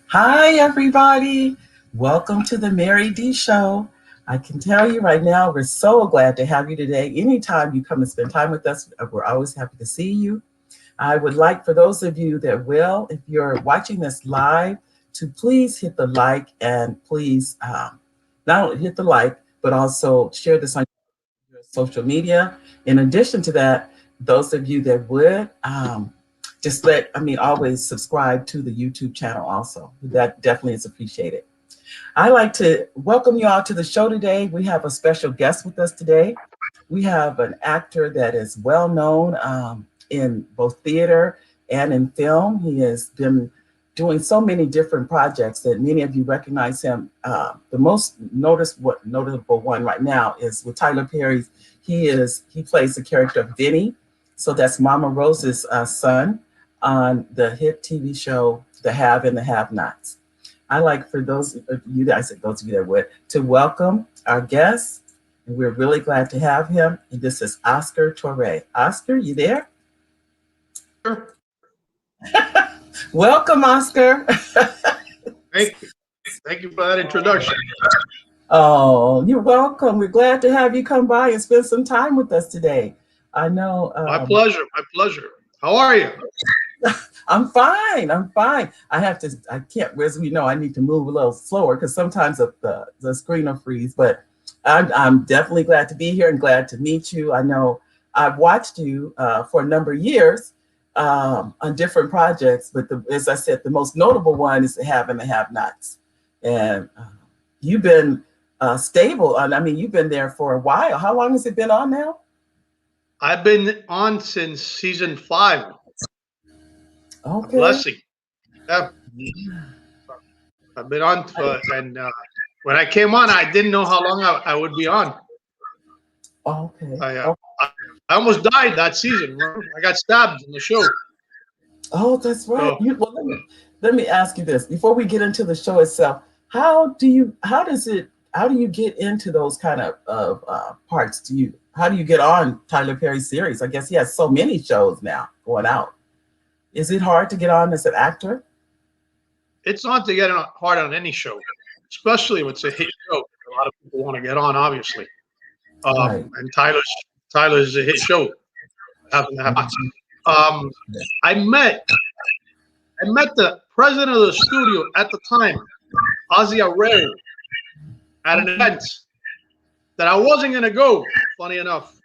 Hi, everybody. Welcome to the Mary D Show. I can tell you right now, we're so glad to have you today. Anytime you come and spend time with us, we're always happy to see you. I would like for those of you that will, if you're watching this live, to please hit the like and please not only hit the like, but also share this on your social media. In addition to that, those of you that would always subscribe to the YouTube channel also. That definitely is appreciated. I like to welcome you all to the show today. We have a special guest with us today. We have an actor that is well known in both theater and in film. He has been doing so many different projects that many of you recognize him. The most notable one right now is with Tyler Perry's. He plays the character of Vinny, so that's Mama Rose's son on the hit TV show The Have and the Have Nots. I like for those of you that would to welcome our guest, and we're really glad to have him. And this is Oscar Torre. Oscar, you there? Sure. Welcome, Oscar. Thank you. Thank you for that introduction. Oh, you're welcome. We're glad to have you come by and spend some time with us today. I know. My pleasure. My pleasure. How are you? I'm fine. I'm fine. I can't, as we know, I need to move a little slower because sometimes the screen will freeze, but I'm definitely glad to be here and glad to meet you. I know I've watched you for a number of years on different projects, but as I said, the most notable one is the Have and the Have Nots. And you've been stable. You've been there for a while. How long has it been on now? I've been on since season 5. Okay. A blessing. Yeah. I've been on, and when I came on, I didn't know how long I would be on. Okay. I almost died that season. Remember? I got stabbed in the show. Oh, that's right. So, let me ask you this before we get into the show itself. How do you get into those kind of parts? How do you get on Tyler Perry's series? I guess he has so many shows now going out. Is it hard to get on as an actor? It's not to get hard on any show, especially if it's a hit show. A lot of people want to get on, obviously. Right. And Tyler's a hit show. I met the president of the studio at the time, Ozzy Arreo, at an event that I wasn't going to go, funny enough.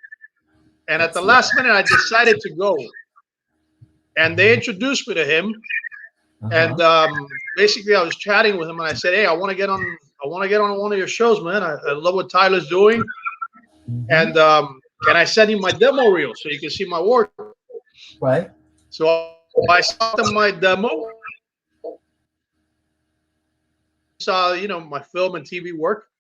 And at the last minute, I decided to go. And they introduced me to him. And basically, I was chatting with him, and I said, "Hey, I want to get on one of your shows, man. I love what Tyler's doing. And can I send you my demo reel so you can see my work?" Right. So I sent him my demo. Saw my film and TV work,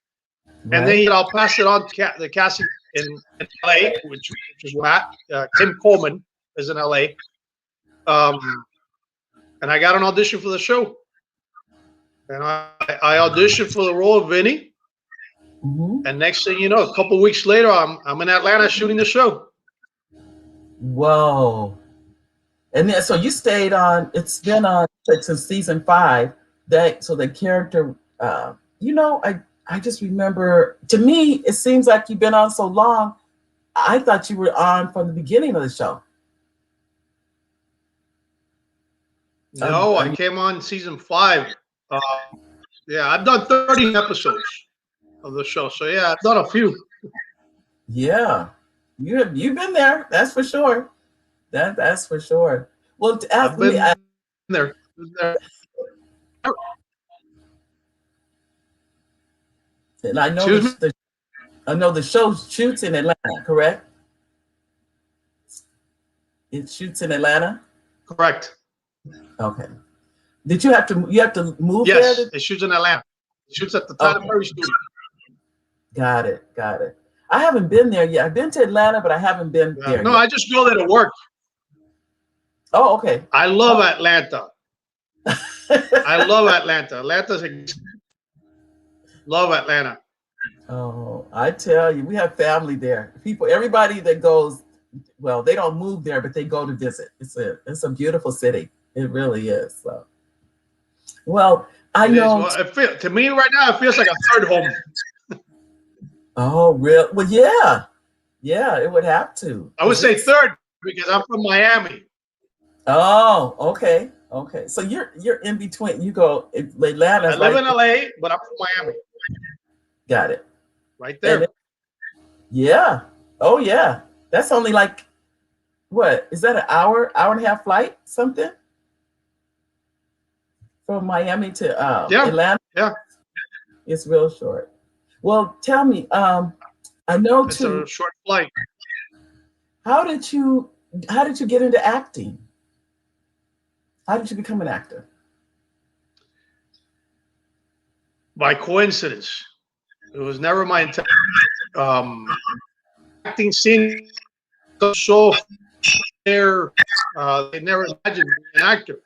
and then I'll pass it on to the casting in LA, which is what Tim Coleman is in LA. And I got an audition for the show, and I auditioned for the role of Vinny. And next thing you know, a couple of weeks later, I'm in Atlanta shooting the show. Whoa! And then, so you stayed on. It's been on since season 5. So the character, I just remember. To me, it seems like you've been on so long. I thought you were on from the beginning of the show. No, I came on season 5. Yeah, I've done 30 episodes of the show. So yeah, I've done a few. Yeah, you've been there. That's for sure. That's for sure. Well, I've been there. And I know the show shoots in Atlanta, correct? It shoots in Atlanta. Correct. Okay. Did you have to move there? Yes, it shoots in Atlanta. It shoots at the Tyler Perry studio. Got it. I haven't been there yet. I've been to Atlanta, but I haven't been there. No, yet. I just go there to work. Oh, okay. I love Atlanta. I love Atlanta. Love Atlanta. Oh, I tell you, we have family there. Everybody that goes, well, they don't move there, but they go to visit. It's a beautiful city. It really is. So Well, I It is. know. Well, to me right now, it feels like a third home. Oh, real? Well, yeah, yeah. It would have to, I would because say it's. third because I'm from Miami. Oh, okay, okay. So you're in between. You go. I Atlanta's live right in there. LA, but I'm from Miami, Got it. right And there. yeah. Oh, yeah. That's only like what? Is that an hour and a half flight? Something from Miami to Yeah, Atlanta. yeah. It's real short. Well, tell me. I know It's a too. short flight. How did you How did you get into acting? How did you become an actor? By coincidence, it was never my intent. Um, Acting scene so fair. They never imagined being an actor.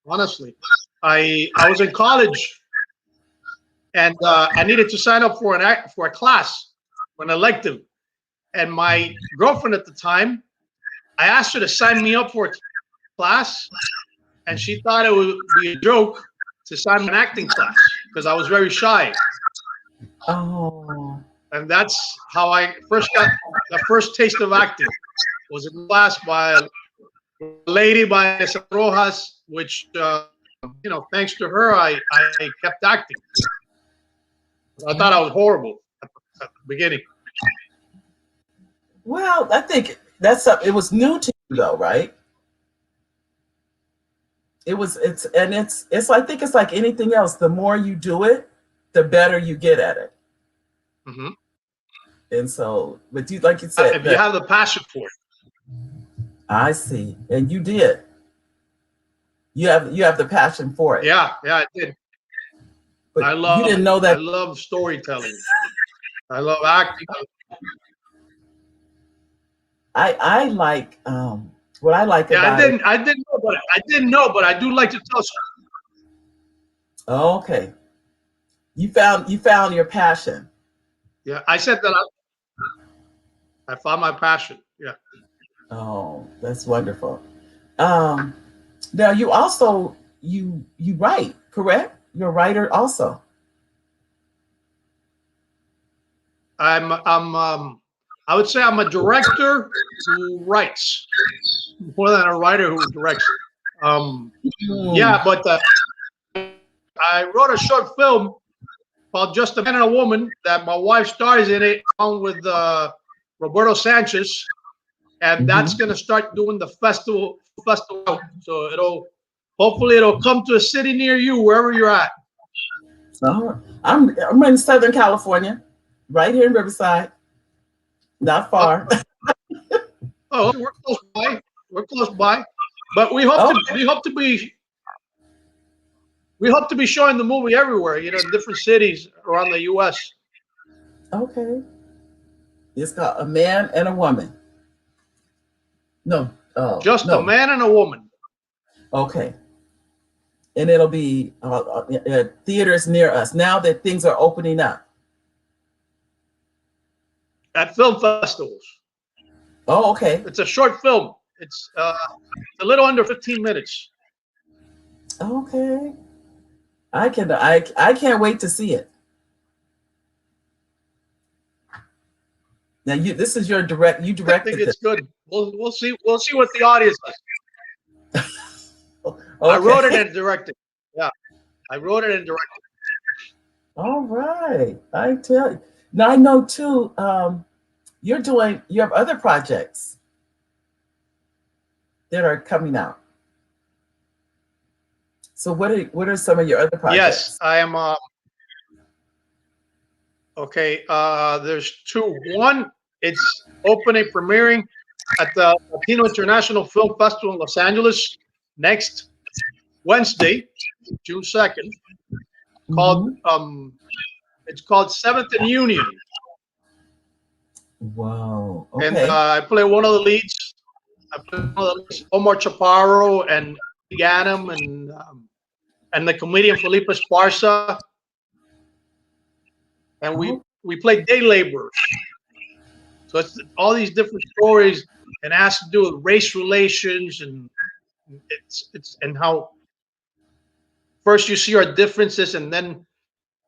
Honestly, I was in college and I needed to sign up for for a class, for an elective. And my girlfriend at the time, I asked her to sign me up for a class, and she thought it would be a joke to sign me an acting class because I was very shy. Oh, And that's how I first got the first taste of acting. Was in class by a lady by Rojas, which thanks to her, I kept acting. I thought I was horrible at the beginning. well, I think that's something. It was new to you though, right? It was. It's. I think it's like anything else. The more you do it, the better you get at it. Hmm. And so, but you, like you said, If you that have the passion for it, I see, and you did. You have the passion for it, yeah, yeah, I did. I but you love didn't it. know I that. love storytelling. I love acting. I like what I like Yeah, about it. I didn't know, but I do like to tell stories. Oh, okay, you found your passion. Yeah, I said that I found my passion. Yeah, Oh, that's wonderful. Um, Now you also you write, correct? You're a writer also. I would say I'm a director who writes more than a writer who directs. Um, Hmm. yeah, but I wrote a short film called Just a Man and a Woman that my wife stars in it along with Roberto Sanchez, and that's Hmm. going to start doing the festival. So it'll come to a city near you wherever you're at. So I'm in Southern California, right here in Riverside, not Oh, far. oh, we're close by. We're close by, but we hope Oh, to we hope to be showing the movie everywhere. In different cities around the U.S. okay. It's called A Man and a Woman. No, oh Just a no. man and a woman Okay, and it'll be theaters near us now that things are opening up. at film festivals. Oh, okay, It's a short film. It's a little under 15 minutes. okay. I can't wait to see it. Now this is your direct. You I think directed this. it's good. We'll see what the audience does. I wrote it Okay. and directed. Yeah, I wrote it and directed. All right. I tell you. Now I know too, you have other projects that are coming out. So what are some of your other Yes, projects? I am. Okay. There's two. One, it's opening premiering at the Latino International Film Festival in Los Angeles next Wednesday, June 2nd. Called Hmm. It's called Seventh and Union, Whoa. and Okay. I play one of the leads. I play one of the leads, Omar Chaparro and Ganem, and the comedian Felipe Esparza, and we Oh, we play day laborers. So it's all these different stories, and it has to do with race relations, and it's and how first you see our differences, and then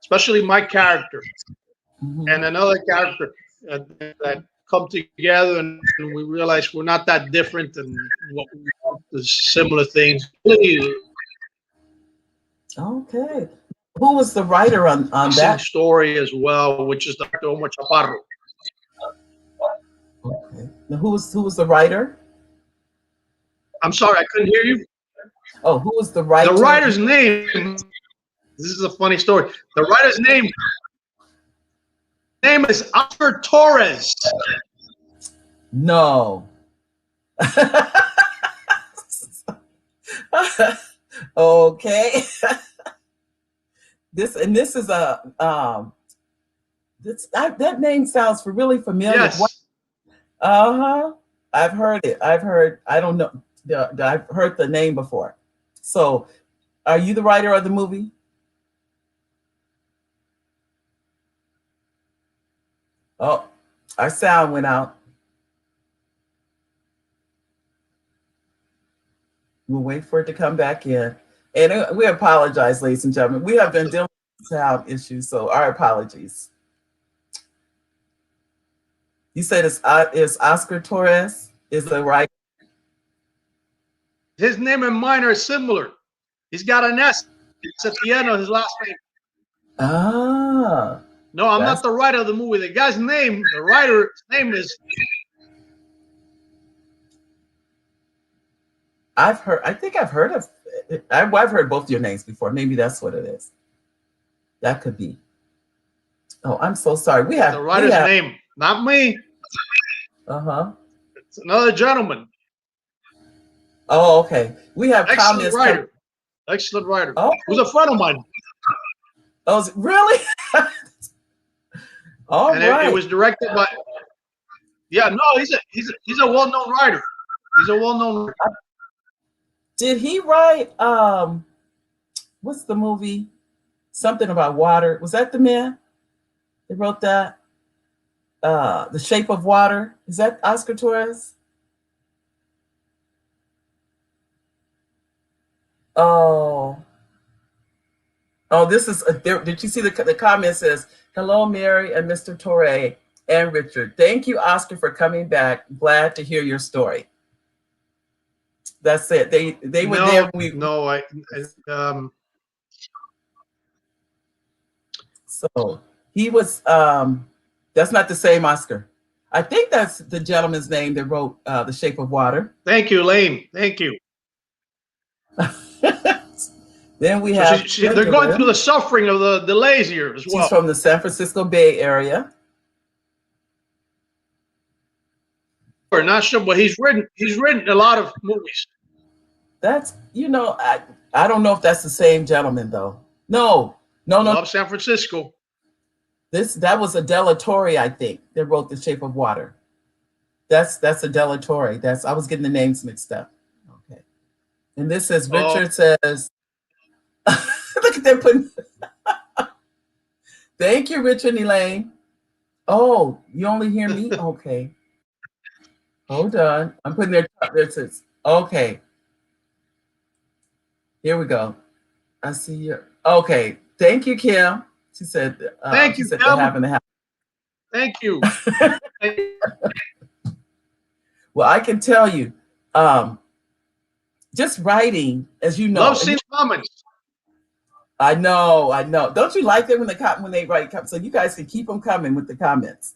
especially my character and another character that come together, and we realize we're not that different, and what we want is similar things. Okay. Who was the writer on that story as well, which is Dr. Omar Chaparro. Okay. Now, who was the writer? I'm sorry, I couldn't hear you. Oh, who was the writer? The writer's name. This is a funny story. The writer's name is Oscar Torres. No. Okay. This is a that name sounds really familiar. Yes. I've heard it. I don't know. I've heard the name before. So, are you the writer of the movie? Oh, our sound went out. We'll wait for it to come back in. And we apologize, ladies and gentlemen. We have been dealing with sound issues, so our apologies. You said it's Oscar Torres is the right. His name and mine are similar. He's got an S. It's at the end of his last name. Ah. No, I'm not the writer of the movie. The guy's name, the writer's name is. I think I've heard of. I've heard both your names before. Maybe that's what it is. That could be. Oh, I'm so sorry. We have the writer's name, not me. It's another gentleman. Oh, okay. We have excellent comments. Writer. Excellent writer. Oh, who's a friend of mine. Oh, really? All and right. It was directed by. Yeah, no, he's a well-known writer. He's a well-known writer. Did he write what's the movie? Something about water. Was that the man that wrote that? The Shape of Water. Is that Oscar Torres? Oh, this is did you see the comment says, hello, Mary and Mr. Torre and Richard. Thank you, Oscar, for coming back. Glad to hear your story. That's it. They were there when we So he was that's not the same Oscar. I think that's the gentleman's name that wrote The Shape of Water. Thank you, Lane. Thank you. Then we have they're going through the suffering of the delays here as well. She's from the San Francisco Bay Area. Or not sure, but he's written a lot of movies. That's I don't know if that's the same gentleman though. No. Love San Francisco. That was Adela Torre, I think, that wrote The Shape of Water. That's Adela Torre. I was getting the names mixed up. Okay. And this is Richard says, look at them putting. Thank you, Richard and Elaine. Oh, you only hear me? Okay. Hold on. I'm putting there. It says, okay. Here we go. I see you. Okay. Thank you, Kim. She said, thank you, Kim. Thank you. Well, I can tell you, just writing, as you know. Love seeing comments. I know. Don't you like them when they write comments? So you guys can keep them coming with the comments.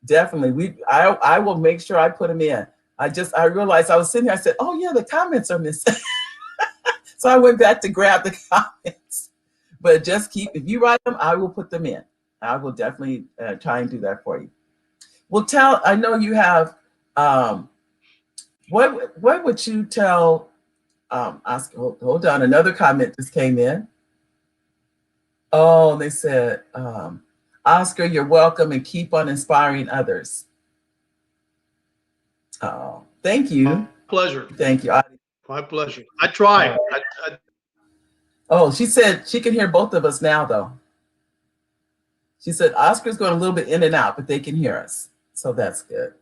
Definitely. I will make sure I put them in. I realized I was sitting here. I said, oh yeah, the comments are missing. So I went back to grab the comments. But just if you write them, I will put them in. I will definitely try and do that for you. Well, I know you have, what would you tell, Oscar, hold on, another comment just came in. Oh, they said, Oscar, you're welcome and keep on inspiring others. Oh, thank you. My pleasure. Thank you. My pleasure. I try. Oh, she said she can hear both of us now, though. She said Oscar's going a little bit in and out, but they can hear us. So that's good.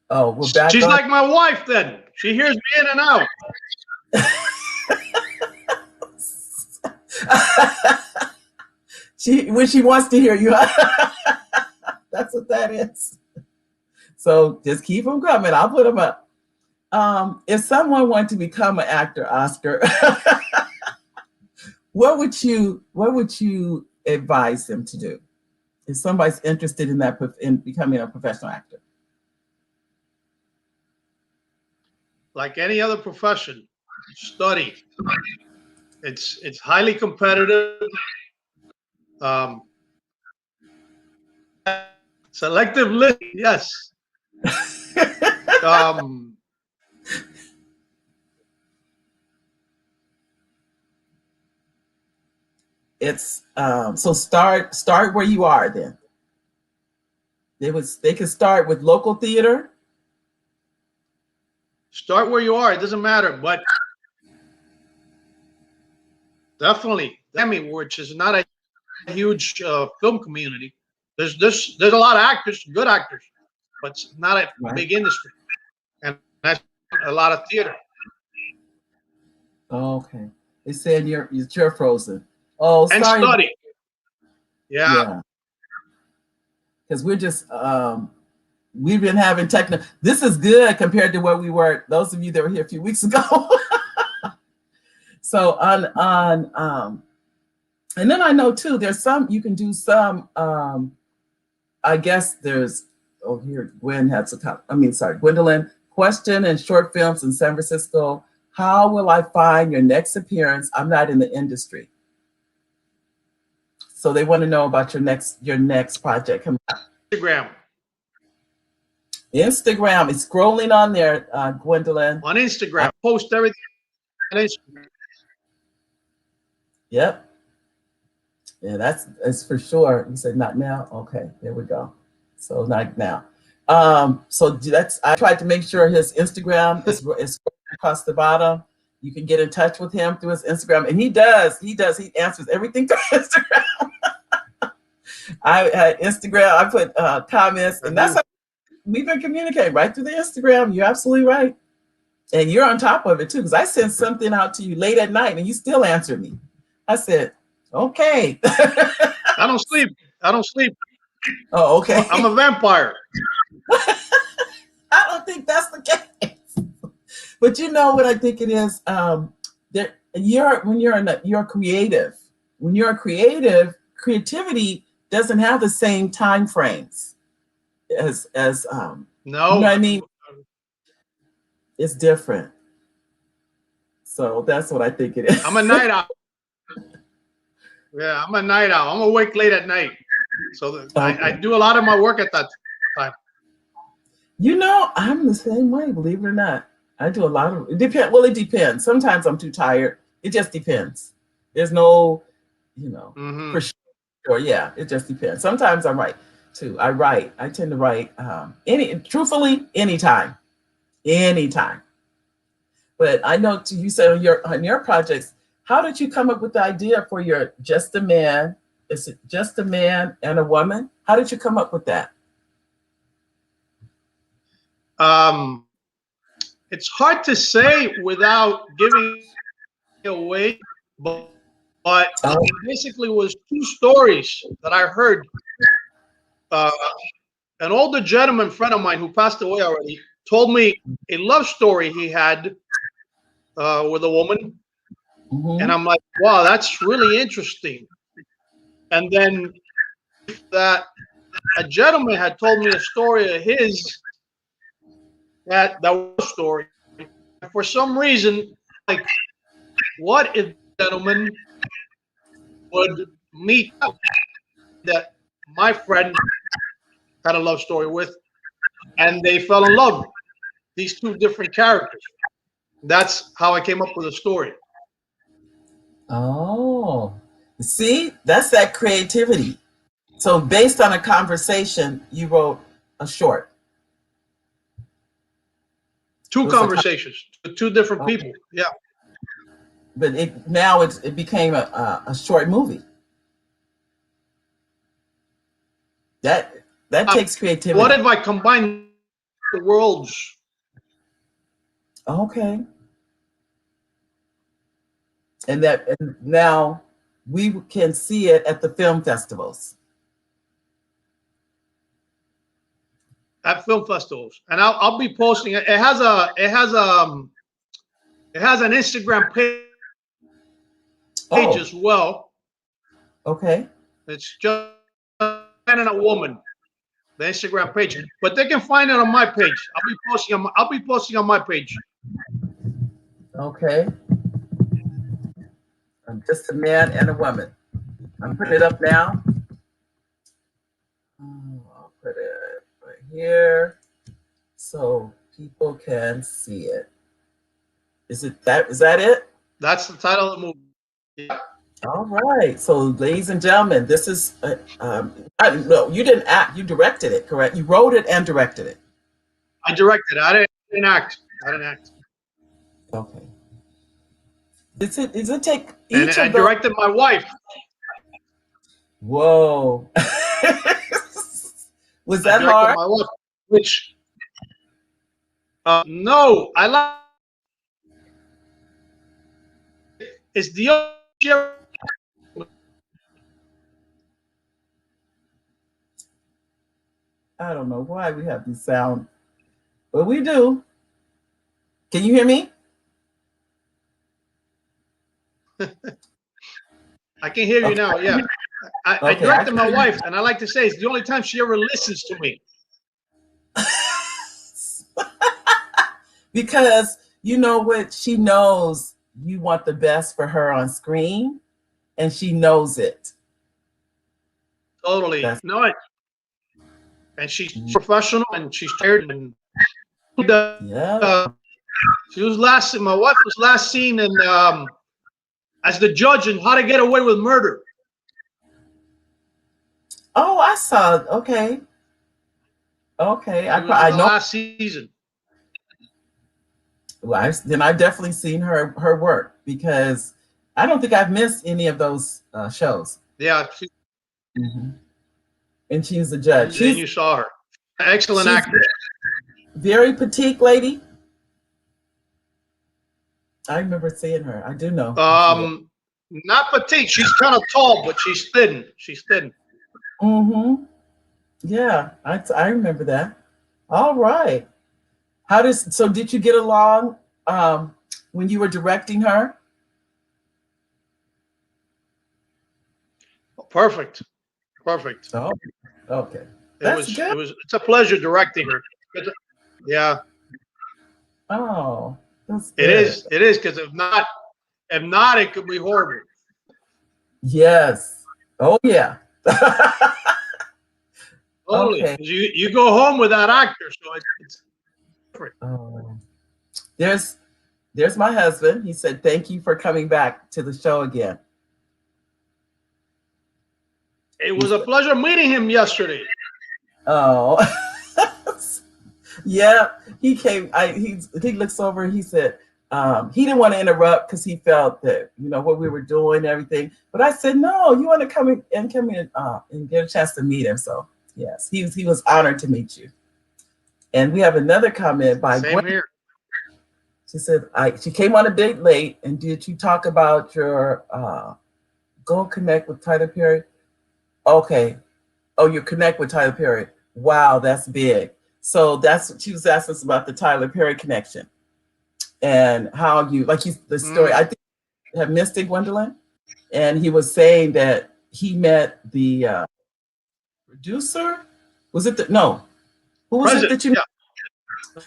Oh, we're back. She's like my wife then. She hears me in and out. When she wants to hear you. That's what that is. So just keep them coming. I'll put them up. If someone wanted to become an actor, Oscar, what would you advise them to do if somebody's interested in that, in becoming a professional actor? Like any other profession, study. It's highly competitive. Um, Selective listening, yes. It's so start where you are. Then they could start with local theater. Start where you are. It doesn't matter, but definitely, which is not a huge film community. There's a lot of actors, good actors, but it's not a big industry, and that's a lot of theater. Okay, they said you're frozen. Oh, and sorry. Study. Yeah. Because we're just we've been having technical. This is good compared to where we were. Those of you that were here a few weeks ago. So on and then I know too. There's some you can do some. I guess there's here Gwen had some. Gwendolyn. Question and short films in San Francisco. How will I find your next appearance? I'm not in the industry. So they want to know about your next project coming up. Instagram is scrolling on there, Gwendolyn. On Instagram, post everything on Instagram. Yep. Yeah, that's for sure. You said not now. Okay, there we go. So not now. So that's I tried to make sure his Instagram is across the bottom. You can get in touch with him through his Instagram, and he answers everything through Instagram. I had Instagram. I put comments, and that's how we've been communicating right through the Instagram. You're absolutely right, and you're on top of it too. Because I sent something out to you late at night, and you still answered me. I said, "Okay." I don't sleep. Oh, okay. I'm a vampire. I don't think that's the case. But you know what I think it is? That you're creative. When you're creative, creativity doesn't have the same time frames as no. You know what I mean? It's different. So that's what I think it is. I'm a night owl. Yeah, I'm a night owl. I'm awake late at night. So I do a lot of my work at that time. You know, I'm the same way, believe it or not. I do a lot of it. It depends. Sometimes I'm too tired. It just depends. There's no, for sure. Yeah, it just depends. Sometimes I'm right too. I tend to write truthfully, anytime. But I know you said on your projects, how did you come up with the idea for your Just a Man? Is it Just a Man and a Woman? How did you come up with that? It's hard to say without giving it away, but it basically was two stories that I heard. An older gentleman friend of mine who passed away already told me a love story he had with a woman. Mm-hmm. And I'm like, wow, that's really interesting. And then that a gentleman had told me a story of his that was a story. And for some reason, like, what if the gentleman would meet that my friend had a love story with, and they fell in love? These two different characters. That's how I came up with a story. Oh, see, that's that creativity. So based on a conversation, you wrote a short. Two conversations with two different people. Yeah. But it became a short movie. That takes creativity. What if I combine the worlds? Okay. And now we can see it at the film festivals. At film festivals, and I'll be posting it. It has an Instagram page Oh, as well. okay. It's just a man and a woman. The Instagram page, but they can find it on my page. I'll be posting on my page. Okay. I'm just a man and a woman. I'm putting it up now. I'll put it right here so people can see it. Is that it? That's the title of the movie. Yeah. All right. So, ladies and gentlemen, this is no, you didn't act. You directed it, correct? You wrote it and directed it. I directed. I didn't act. I didn't act. Okay. Does it take And each I of those? directed my wife. Whoa. Was that I directed hard? my wife, which no, I like. It's the I don't know why we have this sound, but we do. Can you hear me? I can hear you now. Yeah, I Okay, directed my wife, and I like to say it's the only time she ever listens to me. Because you know what? She knows you want the best for her on screen, and she knows it. Totally. That's, No, and she's professional, and she's tired, and yeah. she was last. My wife was last seen in as the judge in How to Get Away with Murder. Oh, I saw. Okay. Okay. I know. Last season. Well, then I've definitely seen her work because I don't think I've missed any of those shows. Yeah. Mm-hmm. And she's a judge. And you saw her. Excellent actress. Very petite lady. I remember seeing her. I do know. Not petite. She's kind of tall, but she's thin. She's thin. Mm-hmm. Yeah, I remember that. All right. So did you get along when you were directing her? Perfect. Perfect. Oh, okay. That's good. It's a pleasure directing her. Yeah. Oh, that's good. It is because if not, it could be horrible. Yes. Oh yeah. Totally. Okay. You go home with that actor, so it's different. Oh. There's my husband. He said, "Thank you for coming back to the show again." It was a pleasure meeting him yesterday. Oh, yeah. He came. He looks over. And he said he didn't want to interrupt because he felt that what we were doing and everything. But I said, "No, you want to come in and get a chance to meet him." So yes, he was honored to meet you. And we have another comment by Same Gwen. here. She said, she came on a bit late, and did you talk about your go connect with Tyler Perry? Okay. Oh, you connect with Tyler Perry. Wow, that's big. So that's what she was asking us about, the Tyler Perry connection. And how the story, I think you have missed it, Gwendolyn. And he was saying that he met the producer. Was it who was it that you met?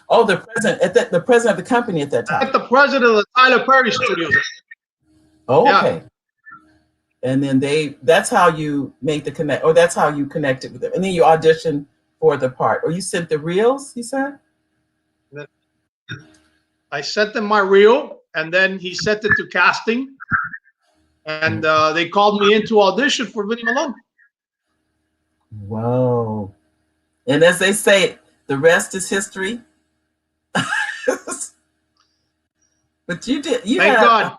Oh, the president the president of the company at that time. At the president of the Tyler Perry Studios. Oh, okay. Yeah. And then that's how you made the connect, or that's how you connected with them. And then you auditioned for the part, or you sent the reels, he said? I sent them my reel, and then he sent it to casting. And they called me in to audition for Vinny Malone. Whoa. And as they say, the rest is history. But you Thank God.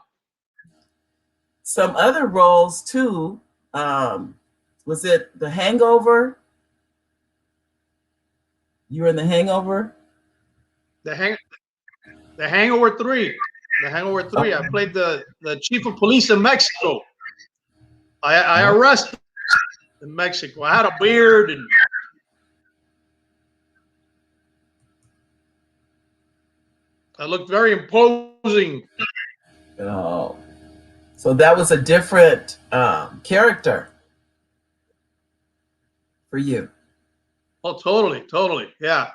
Some other roles too. Was it The Hangover? You were in The Hangover? The Hangover 3. The Hangover 3. Okay. I played the chief of police in Mexico. I arrested in Mexico. I had a beard and I looked very imposing. Oh, so that was a different character for you. Oh, totally, totally, yeah,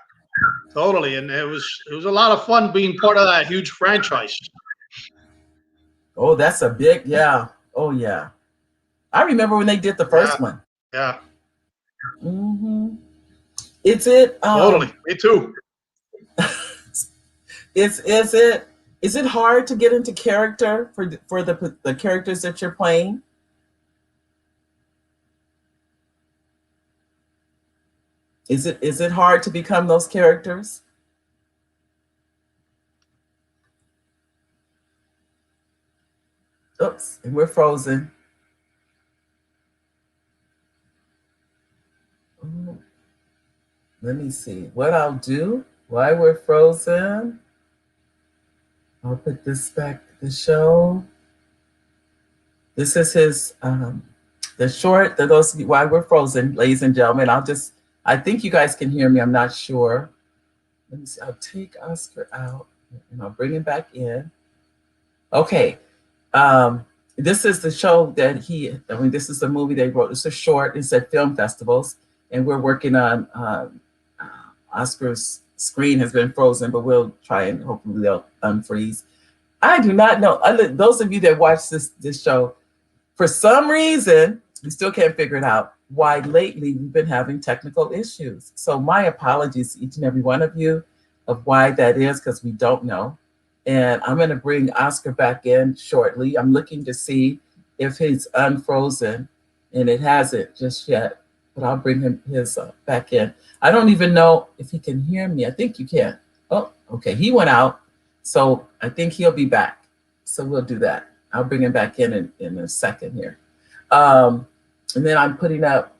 totally. And it was a lot of fun being part of that huge franchise. Oh, that's a big, yeah. Oh, yeah. I remember when they did the Yeah, first one. yeah, Hmm. Is it totally. Me too. is it hard to get into character for the characters that you're playing? Is it hard to become those characters? Oops, and we're frozen. Oh, let me see what I'll do. Why we're frozen? I'll put this back to the show. This is his the short that those why we're frozen, ladies and gentlemen. I think you guys can hear me. I'm not sure. Let me see. I'll take Oscar out and I'll bring him back in. Okay. Um, this is the show that this is the movie they wrote. It's a short. It's at film festivals, and we're working on Oscar's screen has been frozen, but we'll try and hopefully they'll unfreeze. I do not know. Those of you that watch this show, for some reason, we still can't figure it out why lately we've been having technical issues. So my apologies to each and every one of you of why that is, because we don't know. And I'm going to bring Oscar back in shortly. I'm looking to see if he's unfrozen, and it hasn't just yet, but I'll bring his back in. I don't even know if he can hear me. I think you can. Oh, okay. He went out. So I think he'll be back. So we'll do that. I'll bring him back in a second here. And then I'm putting up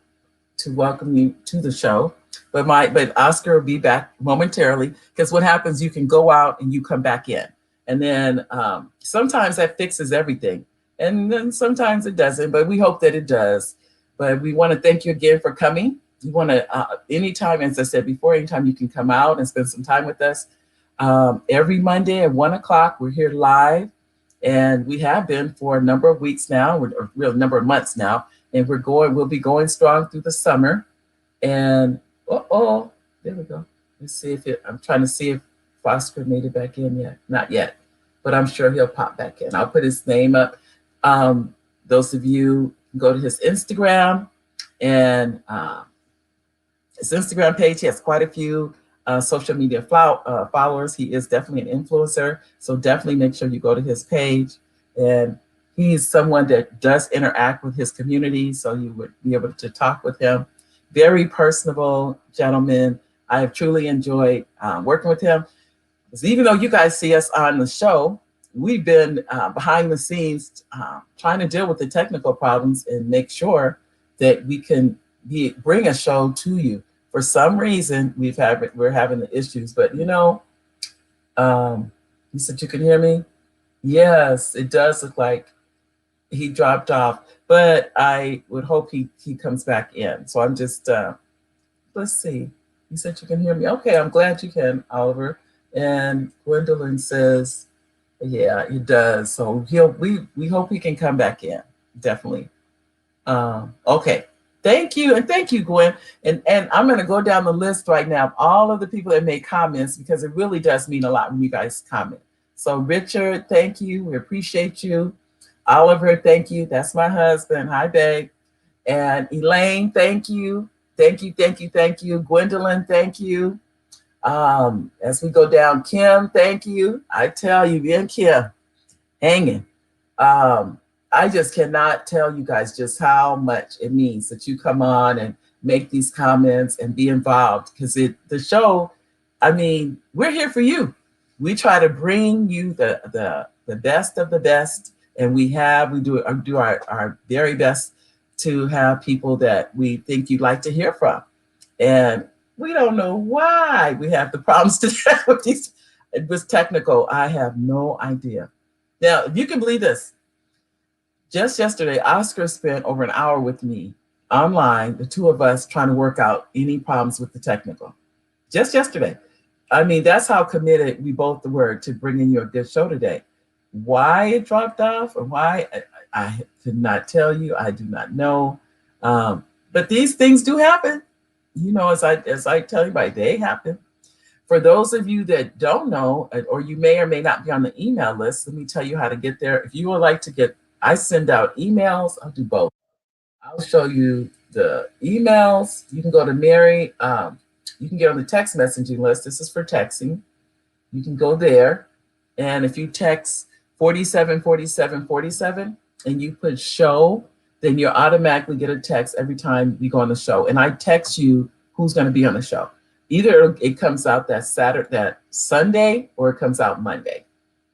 to welcome you to the show. But Oscar will be back momentarily, because what happens, you can go out and you come back in. And then sometimes that fixes everything. And then sometimes it doesn't, but we hope that it does. But we want to thank you again for coming. You want to, anytime, as I said before, anytime you can come out and spend some time with us. Every Monday at 1 o'clock, we're here live. And we have been for a number of weeks now, or a real number of months now. And we'll be going strong through the summer. And there we go. Let's see I'm trying to see if Oscar made it back in yet. Not yet, but I'm sure he'll pop back in. I'll put his name up. Those of you can go to his Instagram and his Instagram page. He has quite a few social media followers. He is definitely an influencer. So definitely make sure you go to his page. And he's someone that does interact with his community. So you would be able to talk with him. Very personable gentleman. I have truly enjoyed working with him. Because even though you guys see us on the show, we've been behind the scenes trying to deal with the technical problems and make sure that we can bring a show to you. For some reason, we're having the issues, but you said you can hear me? Yes, it does look like he dropped off, but I would hope he comes back in. So I'm just, let's see. You said you can hear me. Okay, I'm glad you can, Oliver. And Gwendolyn says, yeah, it does. So we hope he can come back in, definitely. Okay. Thank you. And thank you, Gwen. And I'm going to go down the list right now of all of the people that made comments, because it really does mean a lot when you guys comment. So Richard, thank you. We appreciate you. Oliver, thank you. That's my husband. Hi, babe. And Elaine, thank you. Thank you, thank you, thank you. Gwendolyn, thank you. As we go down, Kim, thank you. I tell you, me and Kim, hanging. I just cannot tell you guys just how much it means that you come on and make these comments and be involved, because the show, I mean, we're here for you. We try to bring you the best of the best, and we do our very best to have people that we think you'd like to hear from. And we don't know why we have the problems today with these. It was technical. I have no idea. Now, if you can believe this, Just yesterday, Oscar spent over an hour with me online, the two of us trying to work out any problems with the technical. Just yesterday. I mean, that's how committed we both were to bringing you a good show today. Why it dropped off or why I could not tell you. I do not know. But these things do happen. You know, as I tell everybody, they happen. For those of you that don't know, or you may or may not be on the email list, let me tell you how to get there. If you would like to get, I send out emails. I'll do both. I'll show you the emails. You can go to Mary. You can get on the text messaging list. This is for texting. You can go there. And if you text 474747 and you put show, then you'll automatically get a text every time we go on the show. And I text you who's going to be on the show. Either it comes out that Saturday, that Sunday, or it comes out Monday.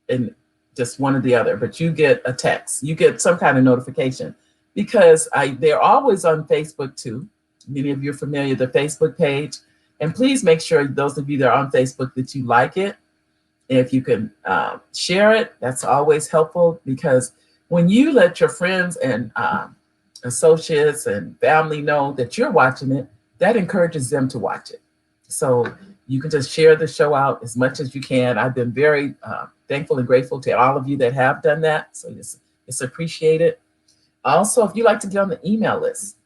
And just one or the other. But you get a text. You get some kind of notification because they're always on Facebook too. Many of you are familiar with the Facebook page. And please make sure those of you that are on Facebook that you like it. If you can share it, that's always helpful because when you let your friends and associates and family know that you're watching it, that encourages them to watch it. So you can just share the show out as much as you can. I've been very thankful and grateful to all of you that have done that. So it's appreciated. Also, if you like to get on the email list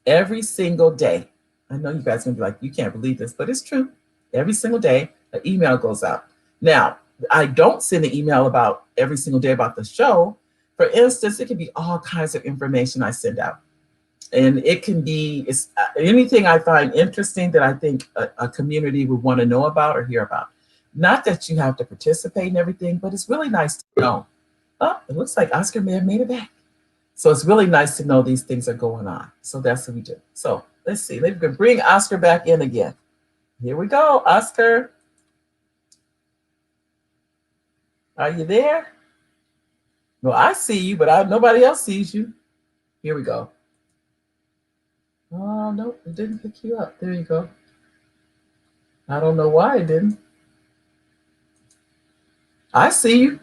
every single day, I know you guys are gonna be like, you can't believe this, but it's true. Every single day, an email goes out. Now, I don't send an email about every single day about the show. For instance, it can be all kinds of information I send out. And it can be anything I find interesting that I think a community would want to know about or hear about. Not that you have to participate in everything, but it's really nice to know. Oh, it looks like Oscar may have made it back. So it's really nice to know these things are going on. So that's what we do. So let's see. Maybe we can bring Oscar back in again. Here we go, Oscar. Are you there? No, I see you, but nobody else sees you. Here we go. Oh, no, it didn't pick you up. There you go. I don't know why it didn't. I see you,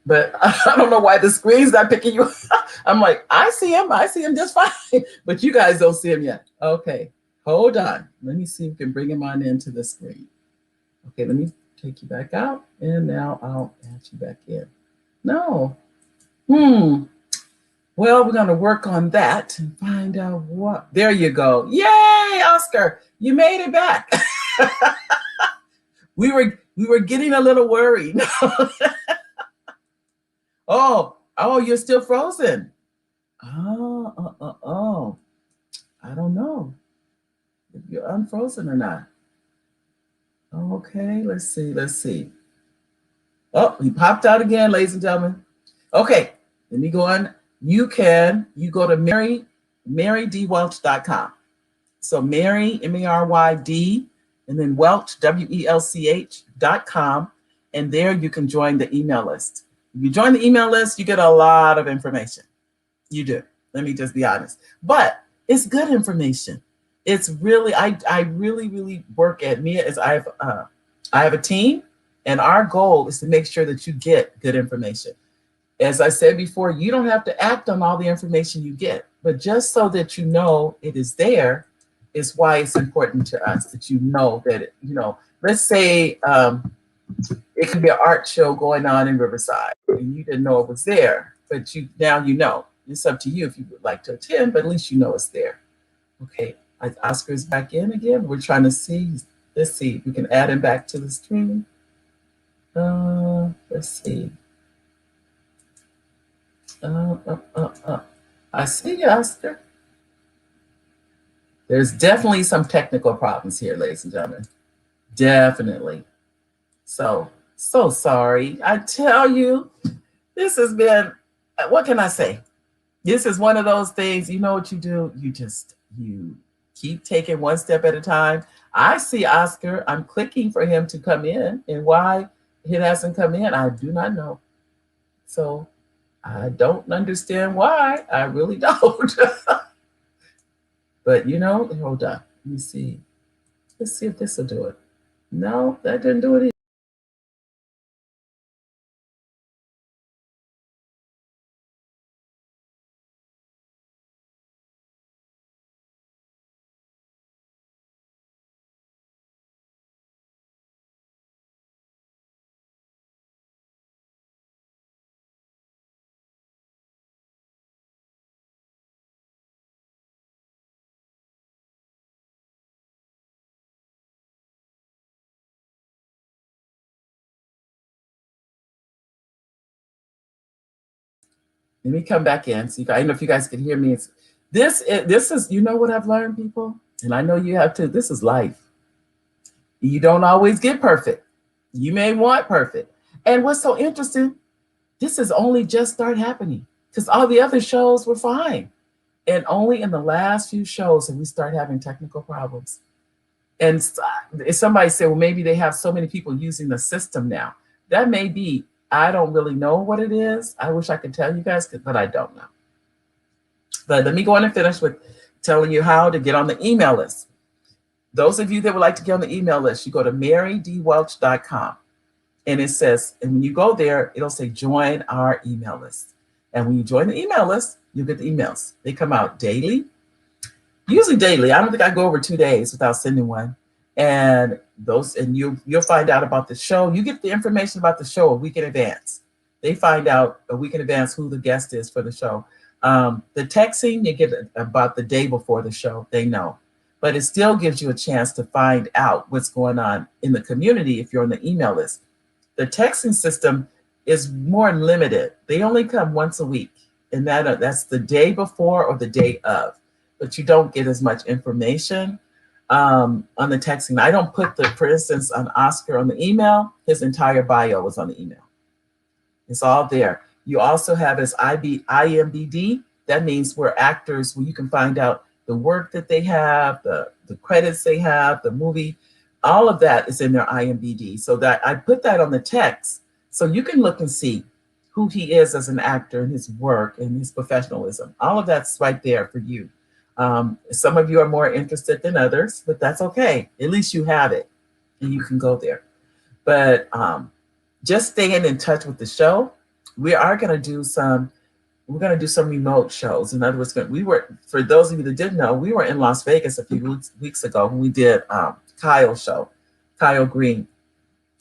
but I don't know why the screen's not picking you up. I'm like, I see him. I see him just fine, but you guys don't see him yet. Okay, hold on. Let me see if we can bring him on into the screen. Okay, let me take you back out, and now I'll add you back in. No. Well, we're going to work on that and find out what. There you go. Yay, Oscar, you made it back. we were getting a little worried. oh, you're still frozen. Oh. I don't know if you're unfrozen or not. Okay, let's see. Oh, he popped out again, ladies and gentlemen. Okay, let me go on. You go to marydwelch.com. So Mary, M-A-R-Y-D, and then Welch, WELCH.com. And there you can join the email list. If you join the email list, you get a lot of information. You do. Let me just be honest. But it's good information. It's really, I really work at Mia as I have a team, and our goal is to make sure that you get good information. As I said before, you don't have to act on all the information you get, but just so that you know it is there is why it's important to us that you know that, let's say it could be an art show going on in Riverside and you didn't know it was there, but now you know. It's up to you if you would like to attend, but at least you know it's there. Okay, Oscar's back in again. We're trying to see. Let's see if we can add him back to the stream. Let's see. I see you, Oscar. There's definitely some technical problems here, ladies and gentlemen. Definitely. So sorry. I tell you, this has been, what can I say? This is one of those things, you know what you do? You keep taking one step at a time. I see Oscar. I'm clicking for him to come in. And why it hasn't come in, I do not know. So I don't understand why. I really don't. But hold on. Let me see. Let's see if this will do it. No, that didn't do it either. Let me come back in. So I don't know if you guys can hear me. This is, you know what I've learned, people? And I know you have too. This is life. You don't always get perfect. You may want perfect. And what's so interesting, this has only just started happening because all the other shows were fine. And only in the last few shows have we started having technical problems. And if somebody said, well, maybe they have so many people using the system now. That may be. I don't really know what it is. I wish I could tell you guys, but I don't know. But let me go on and finish with telling you how to get on the email list. Those of you that would like to get on the email list, you go to marydwelch.com. And it says, and when you go there, it'll say join our email list. And when you join the email list, you get the emails. They come out daily, usually daily. I don't think I go over 2 days without sending one. And you'll find out about the show. You get the information about the show a week in advance. They find out a week in advance who the guest is for the show. The texting you get about the day before the show. They know, but it still gives you a chance to find out what's going on in the community if you're on the email list. The texting system is more limited. They only come once a week, and that's the day before or the day of. But you don't get as much information on the texting. I don't put for instance, on Oscar on the email, his entire bio was on the email. It's all there. You also have his IMBD. That means where you can find out the work that they have, the credits they have, the movie, all of that is in their IMBD. So that I put that on the text so you can look and see who he is as an actor and his work and his professionalism. All of that's right there for you. Some of you are more interested than others, but that's okay. At least you have it and you can go there. But just staying in touch with the show. We are going to do some remote shows. In other words, for those of you that didn't know, we were in Las Vegas a few weeks ago when we did Kyle's show, Kyle Green.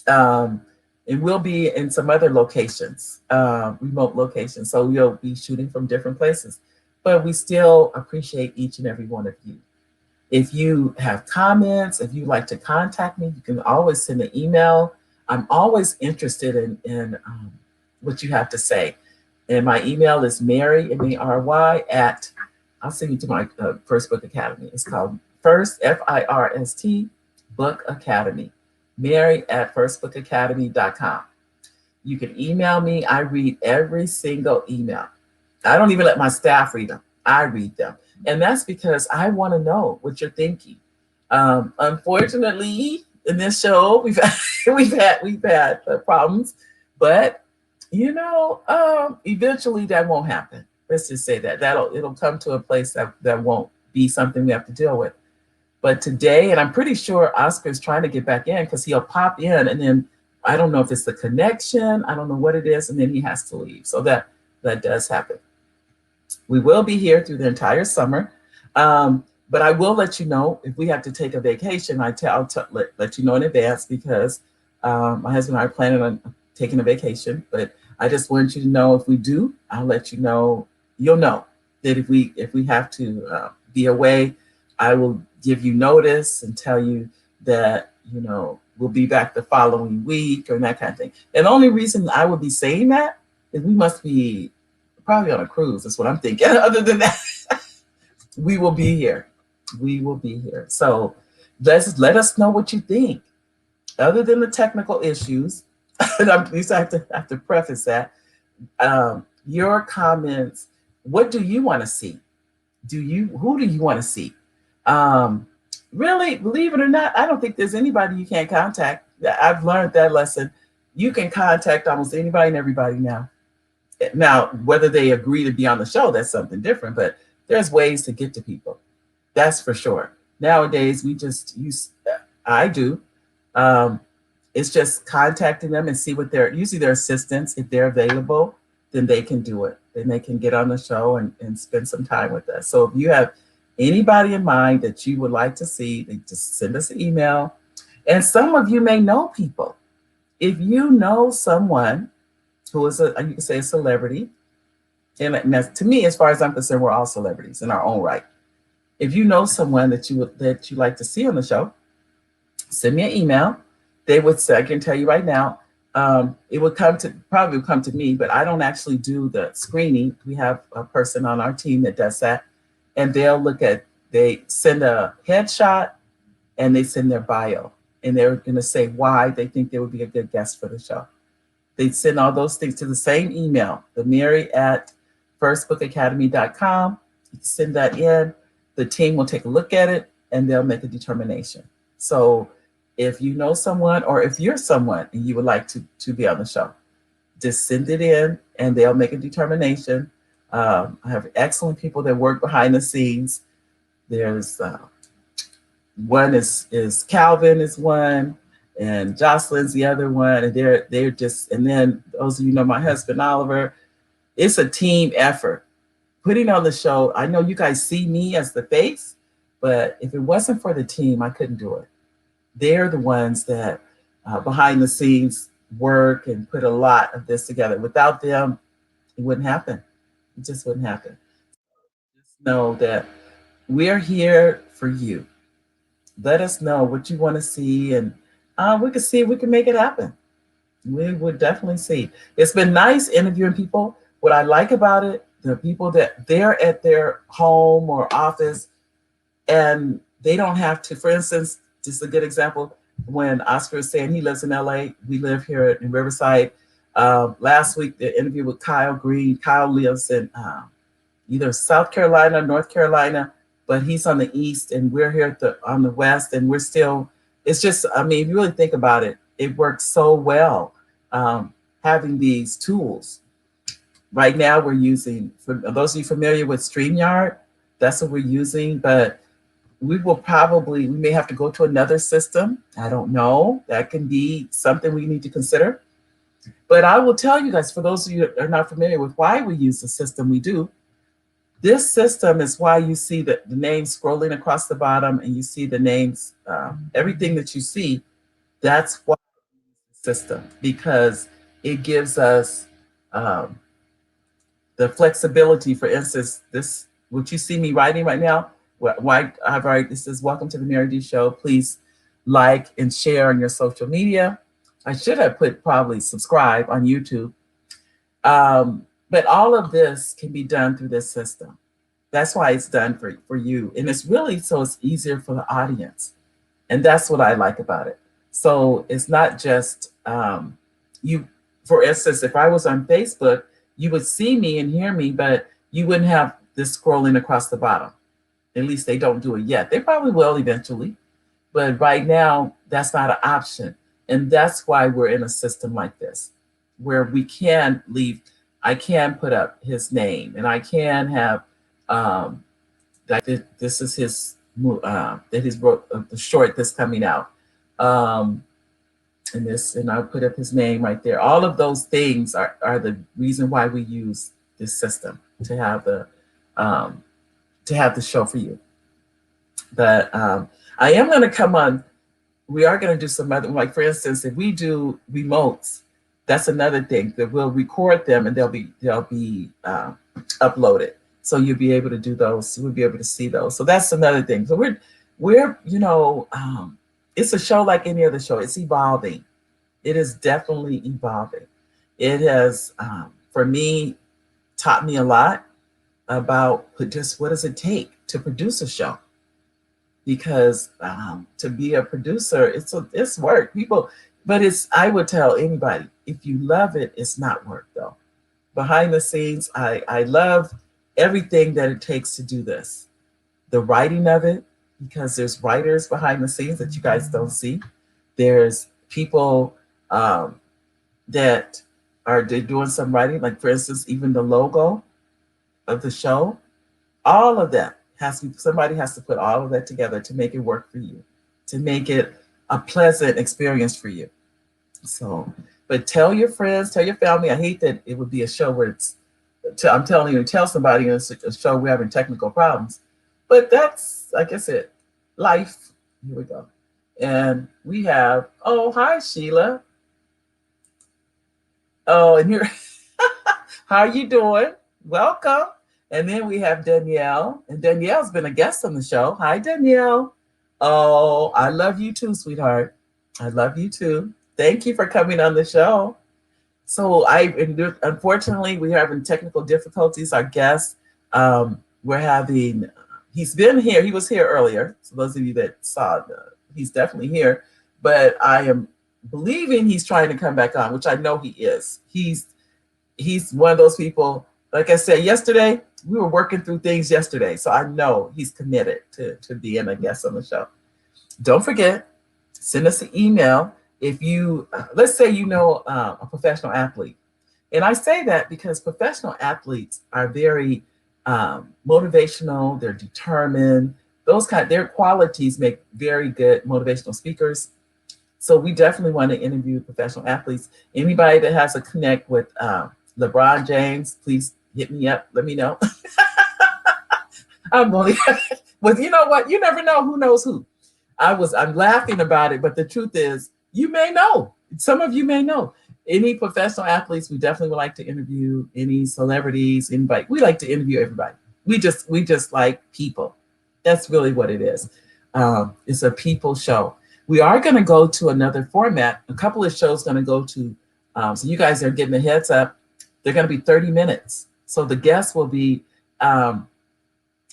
And we'll be in some other locations, remote locations. So we'll be shooting from different places. But we still appreciate each and every one of you. If you have comments, if you'd like to contact me, you can always send an email. I'm always interested in what you have to say. And my email is Mary, M-A-R-Y, I'll send you to my First Book Academy. It's called First, F-I-R-S-T, Book Academy. Mary at firstbookacademy.com. You can email me. I read every single email. I don't even let my staff read them. I read them. And that's because I want to know what you're thinking. Unfortunately, in this show, we've had problems, but eventually that won't happen. Let's just say that it'll come to a place that won't be something we have to deal with. But today, and I'm pretty sure Oscar's trying to get back in because he'll pop in and then I don't know if it's the connection, I don't know what it is, and then he has to leave. So that does happen. We will be here through the entire summer. But I will let you know if we have to take a vacation. I'll let you know in advance because my husband and I are planning on taking a vacation. But I just want you to know if we do, I'll let you know. You'll know that if we have to be away, I will give you notice and tell you that we'll be back the following week or that kind of thing. And the only reason I would be saying that is we must be probably on a cruise. That's what I'm thinking. Other than that, we will be here. We will be here. So let us know what you think. Other than the technical issues, and I have to preface that, your comments, what do you want to see? Who do you want to see? Really, believe it or not, I don't think there's anybody you can't contact. I've learned that lesson. You can contact almost anybody and everybody now. Now, whether they agree to be on the show, that's something different, but there's ways to get to people. That's for sure. Nowadays, we just use, I do. It's just contacting them and see what usually their assistants, if they're available, then they can do it. Then they can get on the show and spend some time with us. So if you have anybody in mind that you would like to see, then just send us an email. And some of you may know people. If you know someone who is you can say a celebrity, and to me, as far as I'm concerned, we're all celebrities in our own right. If you know someone that you like to see on the show, send me an email. They would say, I can tell you right now, It would come to probably would come to me, but I don't actually do the screening. We have a person on our team that does that, and they send a headshot and they send their bio, and they're going to say why they think they would be a good guest for the show. They send all those things to the same email, the Mary at firstbookacademy.com. You can send that in. The team will take a look at it and they'll make a determination. So if you know someone or if you're someone and you would like to be on the show, just send it in and they'll make a determination. I have excellent people that work behind the scenes. There's one is Calvin is one, and Jocelyn's the other one, and they're just, and then those of you know my husband Oliver. It's a team effort. Putting on the show, I know you guys see me as the face, but if it wasn't for the team, I couldn't do it. They're the ones that behind the scenes work and put a lot of this together. Without them, it wouldn't happen. It just wouldn't happen. Just know that we're here for you. Let us know what you want to see, and we can see if we can make it happen. We would definitely see. It's been nice interviewing people. What I like about it, the people that they're at their home or office and they don't have to, for instance, just a good example, when Oscar is saying he lives in LA, we live here in Riverside. Last week, the interview with Kyle Green. Kyle lives in either South Carolina, North Carolina, but he's on the east and we're here on the west, and we're still, it's just, I mean, if you really think about it, it works so well having these tools. Right now we're using, for those of you familiar with StreamYard, that's what we're using, but we may have to go to another system. I don't know. That can be something we need to consider. But I will tell you guys, for those of you that are not familiar with why we use the system we do, this system is why you see the names scrolling across the bottom and you see the names, everything that you see, that's why we use the system, because it gives us the flexibility. For instance, this, what you see me writing right now, why I've already, this is welcome to the Mary D Show. Please like and share on your social media. I should have put probably subscribe on YouTube. But all of this can be done through this system. That's why it's done for you. And it's really so it's easier for the audience. And that's what I like about it. So it's not just you, for instance, if I was on Facebook, you would see me and hear me, but you wouldn't have this scrolling across the bottom. At least they don't do it yet. They probably will eventually. But right now, that's not an option. And that's why we're in a system like this, where we can leave, I can put up his name and I can have, that this is his, that he's wrote the short that's coming out. And I'll put up his name right there. All of those things are the reason why we use this system to have the show for you. But I am going to come on. We are going to do some other, like for instance, if we do remotes, that's another thing that we'll record them and they'll be uploaded. So you'll be able to do those. We'll be able to see those. So that's another thing. So we're it's a show like any other show. It's evolving. It is definitely evolving. It has, for me, taught me a lot about just what does it take to produce a show. Because to be a producer, it's work. But I would tell anybody, if you love it, it's not work though. Behind the scenes, I love everything that it takes to do this. The writing of it, because there's writers behind the scenes that you guys don't see. There's people that are doing some writing, like for instance, even the logo of the show, all of that somebody has to put all of that together to make it work for you, to make it a pleasant experience for you. So, but tell your friends, tell your family. I hate that it would be a show where I'm telling you to tell somebody in a show we're having technical problems. But that's, like I said, life. Here we go. And we have, oh, hi, Sheila. Oh, and here, how are you doing? Welcome. And then we have Danielle. And Danielle's been a guest on the show. Hi, Danielle. Oh, I love you too, sweetheart. I love you too. Thank you for coming on the show. So unfortunately, we're having technical difficulties. Our guest, we're having, he's been here. He was here earlier. So those of you that saw, he's definitely here. But I am believing he's trying to come back on, which I know he is. He's one of those people. Like I said yesterday, we were working through things yesterday, so I know he's committed to being a guest on the show. Don't forget, send us an email if you, let's say you know a professional athlete. And I say that because professional athletes are very motivational, they're determined, their qualities make very good motivational speakers. So we definitely want to interview professional athletes. Anybody that has a connect with LeBron James, please hit me up, let me know. I'm only, well, you know what? You never know who knows who. I'm laughing about it, but the truth is, you may know. Some of you may know. Any professional athletes, we definitely would like to interview. Any celebrities, anybody. We like to interview everybody. We just like people. That's really what it is. It's a people show. We are going to go to another format. A couple of shows going to go to. So you guys are getting a heads up. They're going to be 30 minutes. So the guests will be.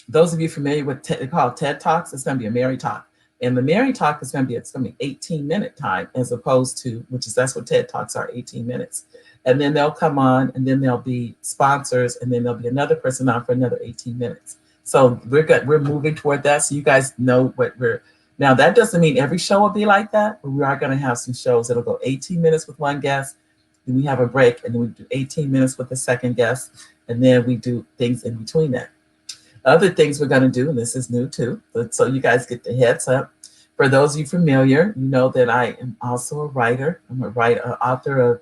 Those of you familiar with they call it TED Talks, it's going to be a Mary Talk. And the Mary Talk is going to be 18-minute time as opposed to, that's what TED Talks are, 18 minutes. And then they'll come on and then there'll be sponsors and then there'll be another person on for another 18 minutes. So we're moving toward that. So you guys know now that doesn't mean every show will be like that, but we are going to have some shows that'll go 18 minutes with one guest. Then we have a break and then we do 18 minutes with the second guest. And then we do things in between that. Other things we're going to do, and this is new too, but so you guys get the heads up. For those of you familiar, you know that I am also a writer. I'm a author of